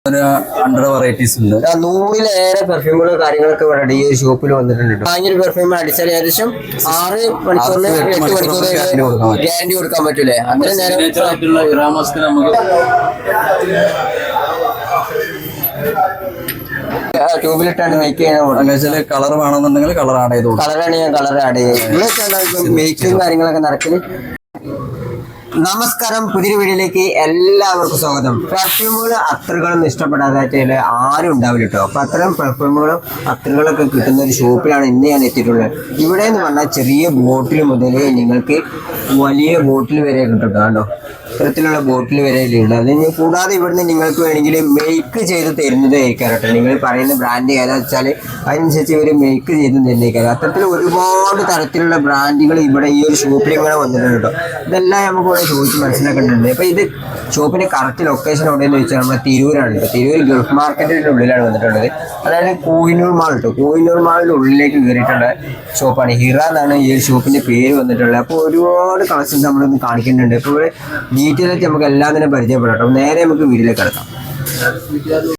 100 varieties ഉണ്ട്. 100-ലേറെ പെർഫ്യൂമുകൾ കാര്യങ്ങളൊക്കെ ഇവിടെ ഈ ഷോപ്പിൽ വന്നിട്ടുണ്ട്. ഭയങ്കര പെർഫ്യൂം അടിച്ചാൽ ഏകദേശം 6 മണിക്കൂറിന് 8 മണിക്കൂർ ഗ്യാരണ്ടി കൊടുക്കാൻ പറ്റൂലേ? അത്ര നേരം ട്യൂബിലിട്ടാണ് മേക്ക് ചെയ്യാൻ. കളർ വേണമെന്നുണ്ടെങ്കിൽ കളർ ആഡ് ചെയ്തു. കളറാണ് കളർ ആഡ് ചെയ്ത് മേക്കും കാര്യങ്ങളൊക്കെ നടക്കല്. നമസ്കാരം, പുതിയ വീഡിയോയിലേക്ക് എല്ലാവർക്കും സ്വാഗതം. പെർഫ്യൂമുകൾ അത്തറുകളൊന്നും ഇഷ്ടപ്പെടാതായിട്ട് ആരും ഉണ്ടാവില്ല കേട്ടോ. അപ്പൊ അത്തരം പെർഫ്യൂമുകളും അത്തറുകളൊക്കെ കിട്ടുന്ന ഒരു ഷോപ്പിലാണ് ഇന്ന് ഞാൻ എത്തിയിട്ടുള്ളത്. ഇവിടെ എന്ന് പറഞ്ഞാൽ ചെറിയ ബോട്ടിൽ മുതൽ നിങ്ങൾക്ക് വലിയ ബോട്ടിൽ വരെ കിട്ടും കേട്ടോ. ഇത്തരത്തിലുള്ള ബോട്ടിൽ വരെ ഉണ്ട്. അതിന് കൂടാതെ ഇവിടുന്ന് നിങ്ങൾക്ക് വേണമെങ്കിൽ മേക്ക് ചെയ്ത് തരുന്നത് ആയിരിക്കാറട്ടെ. നിങ്ങൾ പറയുന്ന ബ്രാൻഡ് ഏതാ വെച്ചാൽ അതിനനുസരിച്ച് ഇവർ മേക്ക് ചെയ്ത് തരുന്നേക്കാരം. അത്തരത്തിൽ ഒരുപാട് തരത്തിലുള്ള ബ്രാൻഡുകൾ ഇവിടെ ഈ ഒരു ഷോപ്പിൽ ഇങ്ങനെ വന്നിട്ടുണ്ട് കേട്ടോ. ഇതെല്ലാം നമുക്ക് ഇവിടെ ചോദിച്ച് മനസ്സിലാക്കേണ്ടതുണ്ട്. അപ്പോൾ ഇത് ഷോപ്പിന്റെ കറക്റ്റ് ലൊക്കേഷൻ എവിടെയെന്ന് ചോദിച്ചാൽ നമ്മുടെ തിരൂരാണ് കേട്ടോ. തിരൂർ ഗൾഫ് മാർക്കറ്റിന്റെ ഉള്ളിലാണ് വന്നിട്ടുള്ളത്. അതായത് കോഹിനൂർ മാൾ കേട്ടോ. കോഹിനൂർ മാളിന്റെ ഉള്ളിലേക്ക് കയറിയിട്ടുള്ള ഷോപ്പാണ്. ഹിറ എന്നാണ് ഈ ഒരു ഷോപ്പിന്റെ പേര് വന്നിട്ടുള്ളത്. അപ്പോൾ ഒരുപാട് കളക്ഷൻസ് നമ്മളൊന്ന് കാണിക്കുന്നുണ്ട്. ഇപ്പോൾ ഇവിടെ ഡീറ്റെയിൽ ആയിട്ട് നമുക്ക് എല്ലാം തന്നെ പരിചയപ്പെടാം. നേരെ നമുക്ക് വീട്ടിലേക്ക് കിടക്കാം.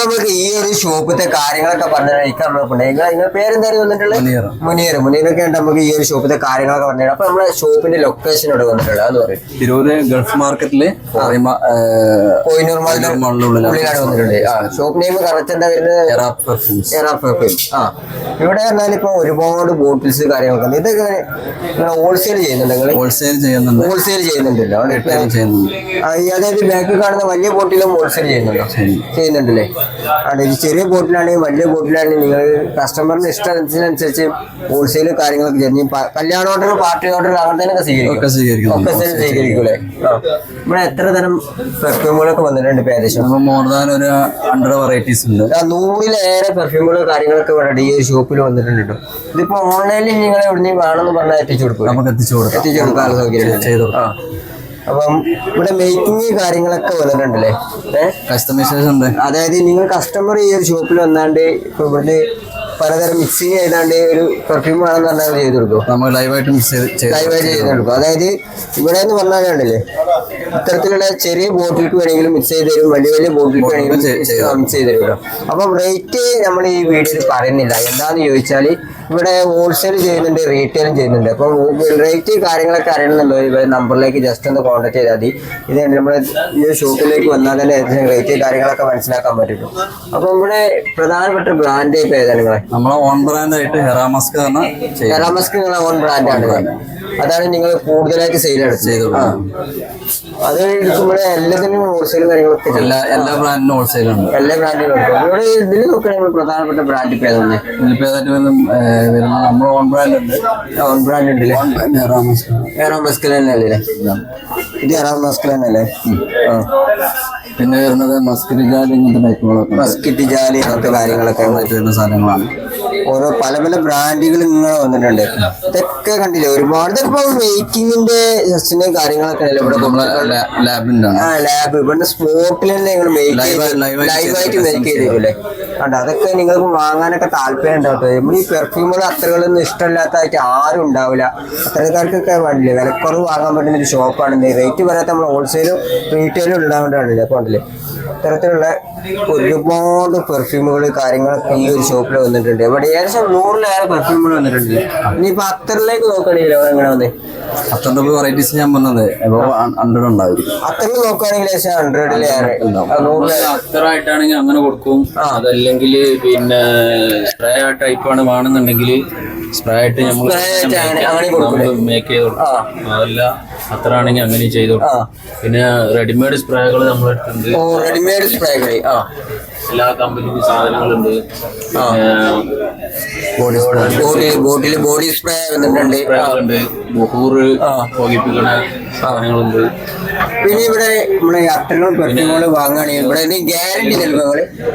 നമുക്ക് ഈ ഒരു ഷോപ്പിത്തെ കാര്യങ്ങളൊക്കെ പറഞ്ഞിട്ടുണ്ട്. നിങ്ങളുടെ പേരെന്തായാലും വന്നിട്ടുള്ളത് മുനീറൊക്കെ ഉണ്ട്. നമുക്ക് ഈ ഒരു ഷോപ്പിത്തെ കാര്യങ്ങളൊക്കെ പറഞ്ഞിട്ടുണ്ട്. അപ്പൊ നമ്മുടെ ഷോപ്പിന്റെ ലൊക്കേഷൻ ഇവിടെ വന്നിട്ടുള്ളത് എന്ന് പറയും തിരൂര് ഗൾഫ് മാർക്കറ്റില് കോഹിനൂർ ഉള്ളിലാണ് വന്നിട്ടുണ്ട്. ഷോപ്പ് നെയിം കറക്റ്റ് എന്താ വരുന്നത്? എറാ പെർഫ്യൂം. ഇവിടെ പറഞ്ഞാൽ ഇപ്പൊ ഒരുപാട് ബോട്ടിൽസ് കാര്യങ്ങളൊക്കെ ഇതൊക്കെ ഹോൾസെയിൽ ചെയ്യുന്നുണ്ട്. ഹോൾസെയിൽ ചെയ്യുന്നുണ്ടല്ലോ. അതായത് ബാക്കിൽ കാണുന്ന വലിയ ബോട്ടിലും ഹോൾസെയിൽ ചെയ്യുന്നുണ്ടല്ലേ? അതെ, ചെറിയ ബോട്ടിലാണെങ്കിൽ വലിയ ബോട്ടിലാണെങ്കിൽ നിങ്ങൾ കസ്റ്റമറിന് ഇഷ്ടത്തിനനുസരിച്ച് ഹോൾസെയിൽ കാര്യങ്ങളൊക്കെ ചെയ്യും. കല്യാണ ഓർഡർ, പാർട്ടി ഓർഡർ അങ്ങനത്തെ സ്വീകരിക്കൂലേ? ഇവിടെ എത്ര തരം പെർഫ്യൂമുകളൊക്കെ വന്നിട്ടുണ്ട്? ഏകദേശം മോർ ദാൻ ഒരു 100 varieties ഉണ്ട്. 100-ലേറെ പെർഫ്യൂമുകൾ കാര്യങ്ങളൊക്കെ ഇവിടെ ഈ ഷോപ്പിൽ വന്നിട്ടുണ്ട് കേട്ടോ. ഇതിപ്പോ ഓൺലൈനിൽ നിങ്ങൾ എവിടെയും വേണമെന്ന് പറഞ്ഞാൽ എത്തിച്ചു കൊടുക്കും. നമുക്ക് എത്തിച്ചു കൊടുക്കാൻ സൗകര്യം ചെയ്തു. അപ്പം ഇവിടെ മേക്കിങ് കാര്യങ്ങളൊക്കെ വന്നിട്ടുണ്ടല്ലേ? കസ്റ്റമൈസേഷൻ ഉണ്ട്. അതായത് നിങ്ങൾ കസ്റ്റമർ ഈ ഒരു ഷോപ്പിൽ വന്നാണ്ട് ഇപ്പൊ ഇവിടുന്ന് പലതരം മിക്സിങ് ചെയ്താണ്ട് ഒരു പെർഫ്യൂം ആണെന്ന് പറഞ്ഞാൽ ചെയ്ത് കൊടുക്കും. നമ്മൾ ലൈവായിട്ട് ചെയ്ത് കൊടുക്കും. അതായത് ഇവിടെ എന്ന് പറഞ്ഞാലേ ഇത്തരത്തിലുള്ള ചെറിയ ബോട്ടിലേക്ക് വേണമെങ്കിലും മിക്സ് ചെയ്ത് തരും, വലിയ വലിയ ബോട്ടിലേക്ക് വേണമെങ്കിലും മിക്സ് ചെയ്ത് തരുമല്ലോ. അപ്പം റേറ്റ് നമ്മൾ ഈ വീഡിയോയിൽ പറയുന്നില്ല. എന്താന്ന് ചോദിച്ചാൽ ഇവിടെ ഹോൾസെയിൽ ചെയ്യുന്നുണ്ട്, റീറ്റെയിലും ചെയ്യുന്നുണ്ട്. അപ്പം റേറ്റ് കാര്യങ്ങളൊക്കെ അറിയണമെന്നുണ്ടോ ഇവിടെ നമ്പറിലേക്ക് ജസ്റ്റ് ഒന്ന് കോൺടാക്ട് ചെയ്താൽ മതി. ഇത് നമ്മൾ ഈ ഷോപ്പിലേക്ക് വന്നാൽ തന്നെ റേറ്റ് കാര്യങ്ങളൊക്കെ മനസ്സിലാക്കാൻ പറ്റും. അപ്പം ഇവിടെ പ്രധാനപ്പെട്ട ബ്രാൻഡ് ഇപ്പൊ ഏതാണ് നിങ്ങളെ? നമ്മളെ ഓൺ ബ്രാൻഡ് ആയിട്ട് ഹെറാമസ്ക് നിങ്ങളെ ഓൺ ബ്രാൻഡാണ്. അതാണ് നിങ്ങൾ കൂടുതലായിട്ട് സെയിൽ ചെയ്തു. അത് എടുക്കുമ്പോഴേ എല്ലാത്തിനും ഹോൾസെയിൽ കാര്യങ്ങളൊക്കെ എല്ലാ ബ്രാൻഡിനും ഹോൾസെയിൽ ഉണ്ട്. എല്ലാ ബ്രാൻഡിനും ഇവിടെ ഇതിൽ നോക്കുകയാണെങ്കിൽ പ്രധാനപ്പെട്ട ബ്രാൻഡ് ഇപ്പൊ ഏതാണ്? നമ്മൾ ഓൺ ബ്രാൻഡ് ഉണ്ട്. ഓൺ ബ്രാൻഡ് ഉണ്ടല്ലേ? ഹെറാമസ്ക് തന്നെയല്ലേ? ഇത് ഹെറാമസ്ക് തന്നെയല്ലേ? പിന്നെ വരുന്നത് മസ്കിറ്റ് ജാലി, ഇങ്ങനത്തെ ടൈപ്പുകളൊക്കെ. മസ്കിറ്റ് ജാലി അങ്ങനത്തെ കാര്യങ്ങളൊക്കെ വരുന്ന സാധനങ്ങളാണ്. ഓരോ പല പല ബ്രാൻഡുകൾ ഇങ്ങനെ വന്നിട്ടുണ്ട്. ഇതൊക്കെ കണ്ടില്ലേ? ഒരുപാട് ഇപ്പൊ മേക്കിങ്ങിന്റെ ജസ്റ്റിന്റെ കാര്യങ്ങളൊക്കെ ലാബ് ഇവിടെ സ്പോട്ടിൽ തന്നെ നിങ്ങൾ ലൈവായിട്ട് മേക്ക് ചെയ്തേക്കൂലേ? കണ്ടോ? അതൊക്കെ നിങ്ങൾക്ക് വാങ്ങാനൊക്കെ താല്പര്യം ഉണ്ടാവും. നമ്മൾ ഈ പെർഫ്യൂമുകൾ അത്രകളൊന്നും ഇഷ്ടമില്ലാത്തായിട്ട് ആരും ഉണ്ടാവില്ല. അത്തരക്കാർക്കൊക്കെ വേണ്ടില്ലേ വിലക്കുറവ് വാങ്ങാൻ പറ്റുന്ന ഒരു ഷോപ്പാണ്. റേറ്റ് പറയാത്ത നമ്മൾ ഹോൾസെയിലും റീറ്റെയിലും ഉണ്ടാവേണ്ടതാണല്ലേ? അപ്പോൾ ഉണ്ടല്ലേ ഇത്തരത്തിലുള്ള ഒരുപാട് പെർഫ്യൂമുകൾ കാര്യങ്ങളൊക്കെ ഈ ഒരു ഷോപ്പിൽ വന്നിട്ടുണ്ട്. ഇവിടെ ഏകദേശം 100-ലേറെ പെർഫ്യൂമുകൾ വന്നിട്ടുണ്ട്. ഇനിയിപ്പോ അത്തറിലേക്ക് നോക്കുകയാണെങ്കിൽ എങ്ങനെ വന്നേ? 100 varieties ഞാൻ പറഞ്ഞത് 100 ഉണ്ടായിരിക്കും. അത്തറിൽ നോക്കുകയാണെങ്കിൽ ഏകദേശം 100-ലേറെ അത്തറായിട്ടാണെങ്കിൽ അങ്ങനെ കൊടുക്കും. അതല്ലെങ്കിൽ പിന്നെ സ്പ്രേ ടൈപ്പാണ് വേണമെന്നുണ്ടെങ്കിൽ സ്പ്രേ ആയിട്ട് നമ്മൾ മേക്ക് ചെയ്ത് കൊടുക്കും. അതല്ല അത്തറാണെങ്കിൽ അങ്ങനെ ചെയ്ത് കൊടുക്കും. പിന്നെ റെഡിമെയ്ഡ് സ്പ്രേകൾ നമ്മളെടുത്തുണ്ട്. റെഡിമെയ്ഡ് സ്പ്രേകൾ എല്ലാ കമ്പനി സാധനങ്ങളുണ്ട്. ബോഡി സ്പ്രേ വന്നിട്ടുണ്ട്. ബഹൂറ് പുകയിപ്പിക്കണ സാധനങ്ങളുണ്ട്. പിന്നെ ഇവിടെ നമ്മുടെ അത്തരങ്ങളും പെർഫ്യൂമുകൾ വാങ്ങുകയാണെങ്കിൽ ഇവിടെ ഗ്യാരണ്ടി നൽകുക.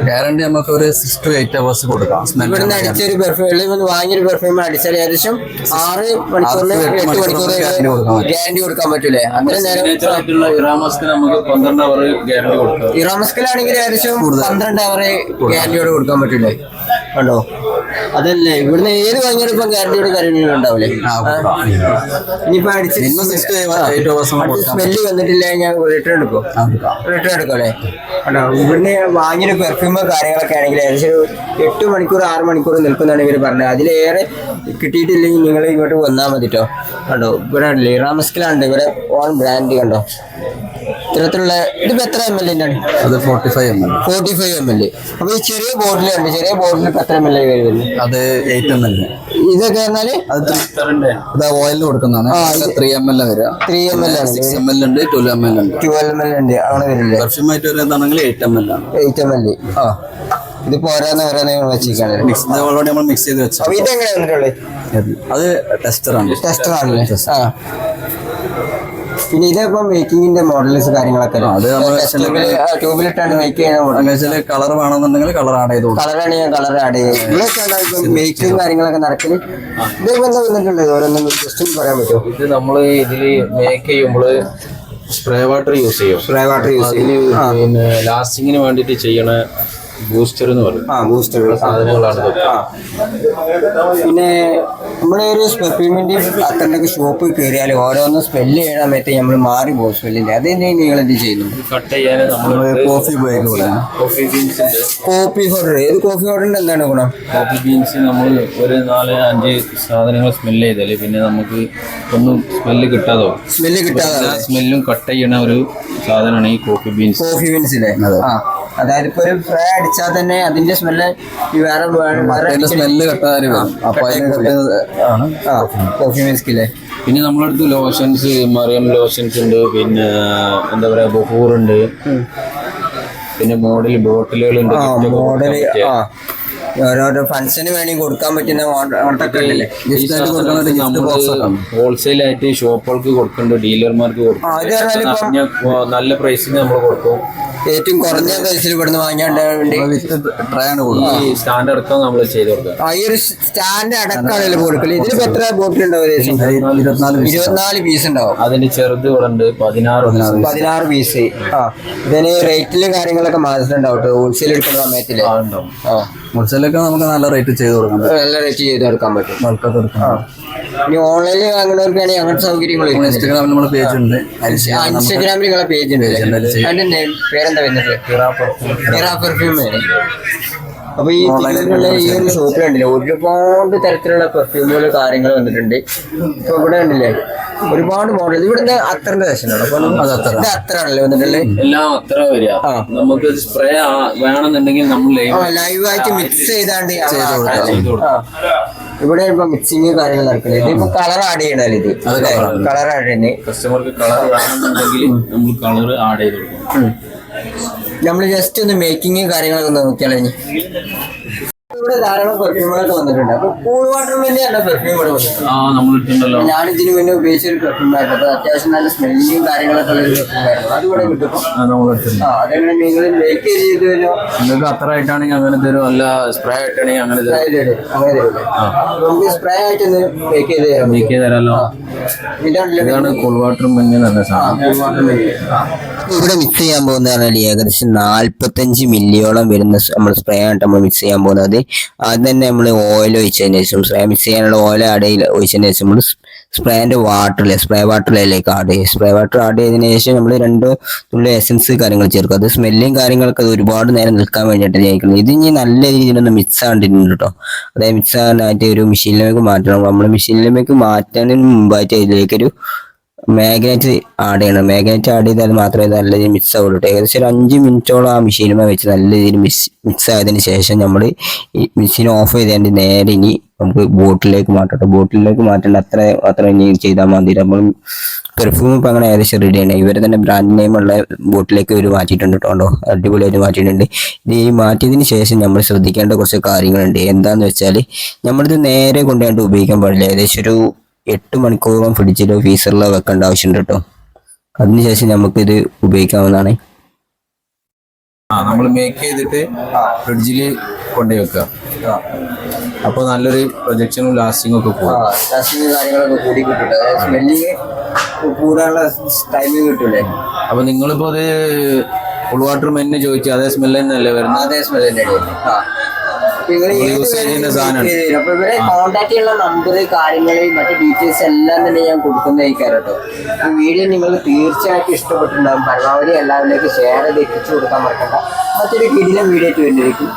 ഗ്യാരണ്ടി നമുക്ക് ഒരു 6 to 8 hours കൊടുക്കാം. ഇവിടുന്ന് അടിച്ചൊരു പെർഫ്യൂം വാങ്ങിയൊരു പെർഫ്യൂം അടിച്ചാൽ ഏകദേശം 6 മണിക്കൂറിന് 8 മണിക്കൂർ ഗ്യാരണ്ടി കൊടുക്കാൻ പറ്റൂലേ? അത്ര നേരം ഇറാമസ്കിൽ നമുക്ക് 12 hour ഗ്യാരണ്ടി കൊടുക്കാം. ഇറാമസ്കിലാണെങ്കിൽ ഏകദേശം 12 hour ഗ്യാരണ്ടിയോട് കൊടുക്കാൻ പറ്റൂലേ? കണ്ടോ? അതല്ലേ ഇവിടുന്ന് ഏത് വാങ്ങിയാലും ഇപ്പൊ ഗ്യാരണ്ടിയോട് കാര്യങ്ങളും ഉണ്ടാവില്ലേ? ഇനിയിപ്പോ സ്മെല്ല് വന്നിട്ടില്ല ഞാൻ റിട്ടേൺ എടുക്കും അല്ലേ? ഇവിടുന്ന് വാങ്ങിയ പെർഫ്യൂമോ കാര്യങ്ങളൊക്കെ ആണെങ്കിൽ ഏകദേശം 8 മണിക്കൂർ 6 മണിക്കൂർ നിൽക്കുന്നതാണ് ഇവർ പറഞ്ഞത്. അതിലേറെ കിട്ടിയിട്ടില്ലെങ്കിൽ നിങ്ങൾ ഇങ്ങോട്ട് വന്നാൽ മതിട്ടോ. കണ്ടോ ഇവിടെ ലിറ മസ്കിലാണ് ഇവരെ ഓൺ ബ്രാൻഡ്. കണ്ടോ ഇത്തരത്തിലുള്ള ഇതിപ്പോ എത്ര ml ആണ്? അത് 45 ml. അപ്പൊ ഈ ചെറിയ ബോട്ടിലുണ്ട്, ചെറിയ ബോട്ടിൽ എത്ര ml വരുന്നത്? അത് 8 ml. ഇതൊക്കെ പറഞ്ഞാല് അത് ഓയിലിൽ കൊടുക്കുന്നതാണ്. 3 ml വരിക. 3 ml ആണ്. 6 ml ഉണ്ട്, 12 ml ഉണ്ട്. 12 ml ഉണ്ട്. അങ്ങനെ വരില്ലേ? പെർഫ്യൂം ആയിട്ട് വരുന്നതാണെങ്കിൽ 8 ml ആണ്. 8 ml. ഇതിപ്പോ ഓരോന്ന് വെച്ചിരിക്കാണ്. ഓൾറെഡി നമ്മൾ മിക്സ് ചെയ്ത് വെച്ചു. അപ്പൊ ഇതെങ്ങനെ വന്നിട്ടുള്ളത്? അത് ടെസ്റ്ററാണല്ലേ? പിന്നെ ഇതേപ്പോ മേക്കിങ്ങിന്റെ മോഡൽസ് കാര്യങ്ങളൊക്കെ ട്യൂബിലിട്ടാണ് മേക്ക് ചെയ്യുന്ന. കളർ വേണമെന്നുണ്ടെങ്കിൽ കളർ ആഡ് ചെയ്ത് കളറാണ് ഞാൻ കളർ ആഡ് ചെയ്ത് ഇവിടെ മേക്കിങ് കാര്യങ്ങളൊക്കെ നടക്കല്. ഇതേപ്പോ എന്താ വന്നിട്ടുള്ളത്? ഓരോന്നും ജസ്റ്റ് പറയാൻ പറ്റുമോ? ഇത് നമ്മള് ഇതില് മേക്ക് ചെയ്യുമ്പോൾ സ്പ്രേ വാട്ടർ യൂസ് ചെയ്യും. പിന്നെ ലാസ്റ്റിങ്ങിന് വേണ്ടിട്ട് ചെയ്യണ ബൂസ്റ്റർ എന്ന് പറയും. ബൂസ്റ്റർ സാധനങ്ങളാണ്. പിന്നെ നമ്മുടെ ഒരു പെർഫ്യൂമിന്റെ അത്തരൊക്കെ ഷോപ്പ് കയറിയാൽ ഓരോന്നും സ്മെല്ല് ചെയ്യണ സമയത്ത് നമ്മൾ മാറി പോകും സ്മെല്ലിന്റെ. അതെന്താ നിങ്ങൾ എന്ത് ചെയ്യുന്നു? കട്ട് ചെയ്യാൻ നമ്മൾ കോഫി ഉപയോഗിക്കുന്നത്. കോഫി ബീൻസ് ഉണ്ട്. Coffee powder. ഏത് കോഫി പൗഡറിന്റെ എന്താണ് ഗുണം? കോഫി ബീൻസ് നമ്മൾ ഒരു 4-5 സാധനങ്ങൾ സ്മെല്ല് ചെയ്താല് പിന്നെ നമുക്ക് ഒന്നും സ്മെല്ല് കിട്ടാതെ സ്മെല്ലും കട്ട് ചെയ്യണ ഒരു സാധനമാണ് ഈ കോഫി ബീൻസിലെ. അതായത് ഇപ്പൊ ഒരു ഫ്രൈ അടിച്ചാൽ തന്നെ അതിന്റെ സ്മെല്ല് വേറെ സ്മെല്ല് കട്ടാതെ കോഫി ബീൻസിലെ. പിന്നെ നമ്മളടുത്ത് ലോഷൻസ്, മറിയം ലോഷൻസ് ഉണ്ട്. പിന്നെ എന്താ പറയാ ബഹൂർ ഉണ്ട്. പിന്നെ ബോട്ടിലുകൾ ഉണ്ട്. ഓരോരോ ഫംഗ്ഷന് വേണ്ടി കൊടുക്കാൻ പറ്റുന്ന ഹോൾസെയിൽ ആയിട്ട് ഷോപ്പുകൾക്ക് കൊടുക്കുന്നുണ്ട്, ഡീലർമാർക്ക് കൊടുക്കും. നല്ല പ്രൈസിന് നമ്മൾ കൊടുക്കും. ഏറ്റവും കുറഞ്ഞ പ്രൈസിൽ ഇവിടുന്ന് വാങ്ങിയാണ്ട് ഈ സ്റ്റാൻഡ് അടക്കം നമ്മൾ ചെയ്ത് കൊടുക്കാം. ഈ ഒരു സ്റ്റാൻഡ് അടക്കമാണല്ലോ കൊടുക്കല്. ഇതിലിപ്പോ എത്ര ബോട്ടിൽ ഉണ്ടാവും? 24 പീസ് ഉണ്ടാവും. അതിന്റെ ചെറുത് ഇവിടെ ഉണ്ട് 16 പീസ്. ഇതിന് റേറ്റില് കാര്യങ്ങളൊക്കെ മാറ്റിട്ടുണ്ടാവും ഹോൾസെയിൽ എടുക്കുന്ന സമയത്തില്. ഹോൾസെയിലൊക്കെ നമുക്ക് നല്ല റേറ്റ് ചെയ്ത് കൊടുക്കാം. നല്ല റേറ്റ് ചെയ്ത് കൊടുക്കാൻ പറ്റും. ഇനി ഓൺലൈനിൽ വാങ്ങുന്നവർക്കാണെങ്കിൽ അങ്ങനത്തെ സൗകര്യങ്ങൾ ഇൻസ്റ്റാഗ്രാമിൽ നമ്മുടെ പേജ് ഉണ്ട്. ഇൻസ്റ്റാഗ്രാമിൽ നിങ്ങളെ പേജ് ഉണ്ട്. അതിന്റെ പേരെന്താ വരുന്നത്? ഹിറ പെർഫ്യൂം. അപ്പൊ ഈ ഒരു ഷോപ്പിലുണ്ടല്ലേ ഒരുപാട് തരത്തിലുള്ള പെർഫ്യൂമുകൾ കാര്യങ്ങൾ വന്നിട്ടുണ്ട്. ഇപ്പൊ ഇവിടെ ഉണ്ടല്ലേ ഒരുപാട് മോഡൽ. ഇവിടുന്ന് അത്തറിന്റെ സെഷനാണ്. അപ്പൊ അത്തറാണല്ലേ വന്നിട്ടുള്ളത്? എല്ലാം അത്ര വരിക. നമുക്ക് സ്പ്രേ വേണമെന്നുണ്ടെങ്കിൽ നമ്മൾ ലൈവായിട്ട് മിക്സ് ചെയ്താണ്ട് ഇവിടെ ഇപ്പൊ മിക്സിങ് കാര്യങ്ങൾ നടക്കുന്നത്. ഇതിപ്പോ കളർ ആഡ് ചെയ്യണല്ലോ. ഇത് കളർ ആഡ് ചെയ്യുന്നത് കസ്റ്റമർക്ക് കളർ വേണമെന്നുണ്ടെങ്കിൽ നമ്മൾ കളർ ആഡ് ചെയ്ത് കൊടുക്കും. നമ്മൾ ജസ്റ്റ് ഒന്ന് മേക്കിങ് കാര്യങ്ങളൊക്കെ നോക്കിയാലോ. ഇവിടെ ധാരാളം പെർഫ്യൂമുകളൊക്കെ വന്നിട്ടുണ്ട്. അപ്പൊ കൂൾ വാട്ടർ തന്നെയാണ് പെർഫ്യൂം ഇവിടെ വന്നിട്ടുണ്ട്. ഞാൻ ഇതിന് മുന്നേ ഉപയോഗിച്ച ഒരു പെർഫ്യൂം ആയിരുന്നു. അപ്പൊ അത്യാവശ്യം നല്ല സ്മെല്ലിങ് കാര്യങ്ങളൊക്കെ ഉള്ള ഒരു പെർഫ്യൂം ആയിരുന്നു. അതുകൂടെ കിട്ടും. അതെങ്ങനെ നിങ്ങൾ മേക്ക് ചെയ്ത് തരുമോ? നിങ്ങൾക്ക് അത്ര ആയിട്ടാണെങ്കിൽ അങ്ങനെ തരും. അല്ല സ്പ്രേ ആയിട്ടാണെങ്കിൽ അങ്ങനെ നമുക്ക് സ്പ്രേ ആയിട്ട് മേക്ക് ചെയ്ത് തരാമല്ലോ. ഇതാണ് കൂൾ വാട്ടർ മഞ്ഞ നല്ല സാധനം. ഇവിടെ മിക്സ് ചെയ്യാൻ പോകുന്നതാണ് ഏകദേശം 45 മില്ലിയോളം വരുന്ന നമ്മൾ സ്പ്രേ ആയിട്ട് നമ്മൾ മിക്സ് ചെയ്യാൻ പോകുന്നത്. ആദ്യം തന്നെ നമ്മൾ ഓയിൽ ഒഴിച്ചതിന് ശേഷം സ്പ്രേ മിക്സ് ചെയ്യാനുള്ള ഓയിൽ ഒഴിച്ചതിന് ശേഷം നമ്മൾ സ്പ്രേ വാട്ടറിലേക്ക് ആഡ് ചെയ്യും. സ്പ്രേ വാട്ടർ ആഡ് ചെയ്തതിനു ശേഷം നമ്മൾ 2 തുള്ളി എസൻസ് കാര്യങ്ങൾ ചേർക്കും. അത് സ്മെല്ലും കാര്യങ്ങളൊക്കെ അത് ഒരുപാട് നേരം നിൽക്കാൻ വേണ്ടിയിട്ട് ചേർക്കുന്നത്. ഇത് ഇനി നല്ല രീതിയിലൊന്ന് മിക്സ് ആണ്ടിട്ടുണ്ട് കേട്ടോ. അതായത് മിക്സ് ആകാനായിട്ട് ഒരു മെഷീനിലേക്ക് മാറ്റണം. നമ്മൾ മെഷീനിലേക്ക് മാറ്റുന്നതിന് മുമ്പായിട്ട് ഇതിലേക്കൊരു മാഗ്നറ്റ് ആഡ് ചെയ്യണം. മാഗ്നറ്റ് ആഡ് ചെയ്താൽ മാത്രമേ നല്ല രീതിയിൽ മിക്സ് ആവുള്ളൂ. ഏകദേശം ഒരു 5 മിനിറ്റോളം ആ മെഷീനുമായി വെച്ച് നല്ല രീതിയിൽ മിക്സ് ആയതിനു ശേഷം നമ്മൾ ഈ മെഷീൻ ഓഫ് ചെയ്തതിൻ്റെ നേരെ ഇനി നമുക്ക് ബോട്ടിലേക്ക് മാറ്റട്ടെ. ബോട്ടിലേക്ക് മാറ്റേണ്ട അത്ര ഇനി ചെയ്താൽ മതി. നമ്മൾ പെർഫ്യൂം ഇപ്പം അങ്ങനെ ഏകദേശം റെഡിയാണ്. ഇവർ തന്നെ ബ്രാൻഡ് നെയിമുള്ള ബോട്ടിലേക്ക് ഇവർ മാറ്റിയിട്ടുണ്ട് കേട്ടോ. അടിപൊളിയായിട്ട് മാറ്റിയിട്ടുണ്ട്. ഇത് ഈ മാറ്റിയതിന് ശേഷം നമ്മൾ ശ്രദ്ധിക്കേണ്ട കുറച്ച് കാര്യങ്ങളുണ്ട്. എന്താണെന്ന് വെച്ചാൽ നമ്മളിത് നേരെ കൊണ്ടുപോയിട്ട് ഉപയോഗിക്കാൻ പാടില്ല. ഏകദേശം ഒരു 8 മണിക്കൂറോളം ഫ്രിഡ്ജിലോ ഫ്രീസറിലോ വെക്കേണ്ട ആവശ്യമുണ്ട് കേട്ടോ. അതിനുശേഷം നമുക്കിത് ഉപയോഗിക്കാവുന്നതാണ്. നമ്മൾ മേക്ക് ചെയ്തിട്ട് ഫ്രിഡ്ജിൽ കൊണ്ടുപോയി വെക്കുക. അപ്പോൾ നല്ലൊരു പ്രൊജക്ഷനും ലാസ്റ്റിംഗ് ഒക്കെ പോകും. ലാസ്റ്റിംഗ് കാര്യങ്ങളൊക്കെ കൂടി കിട്ടും. സ്മെല്ലിങ് കൂടാനുള്ള ടൈമിങ് കിട്ടൂലേ. അപ്പോൾ നിങ്ങളിപ്പോൾ അത് കൂൾ വാട്ടർ മെന്നെ ചോദിച്ചു അതേ സ്മെല്ല് തന്നെയല്ലേ വരുന്നത്? അതേ സ്മെല്ല് തന്നെയാണ്. നിങ്ങൾ യൂസ് ചെയ്യുന്ന സാധനം. അപ്പൊ ഇവരെ കോൺടാക്ട് ചെയ്യാനുള്ള നമ്പർ കാര്യങ്ങൾ മറ്റു ഡീറ്റെയിൽസ് എല്ലാം തന്നെ ഞാൻ കൊടുക്കുന്നതായിരിക്കും കേട്ടോ. ഈ വീഡിയോ നിങ്ങൾക്ക് തീർച്ചയായിട്ടും ഇഷ്ടപ്പെട്ടിട്ടുണ്ടാകും. പരമാവധി എല്ലാവരിലേക്ക് ഷെയർ ചെയ്ത് എത്തിച്ചു കൊടുക്കാൻ മറക്കണ്ട. മറ്റൊരു കിടിലൻ വീഡിയോ ആയിട്ട് വരുന്നതായിരിക്കും.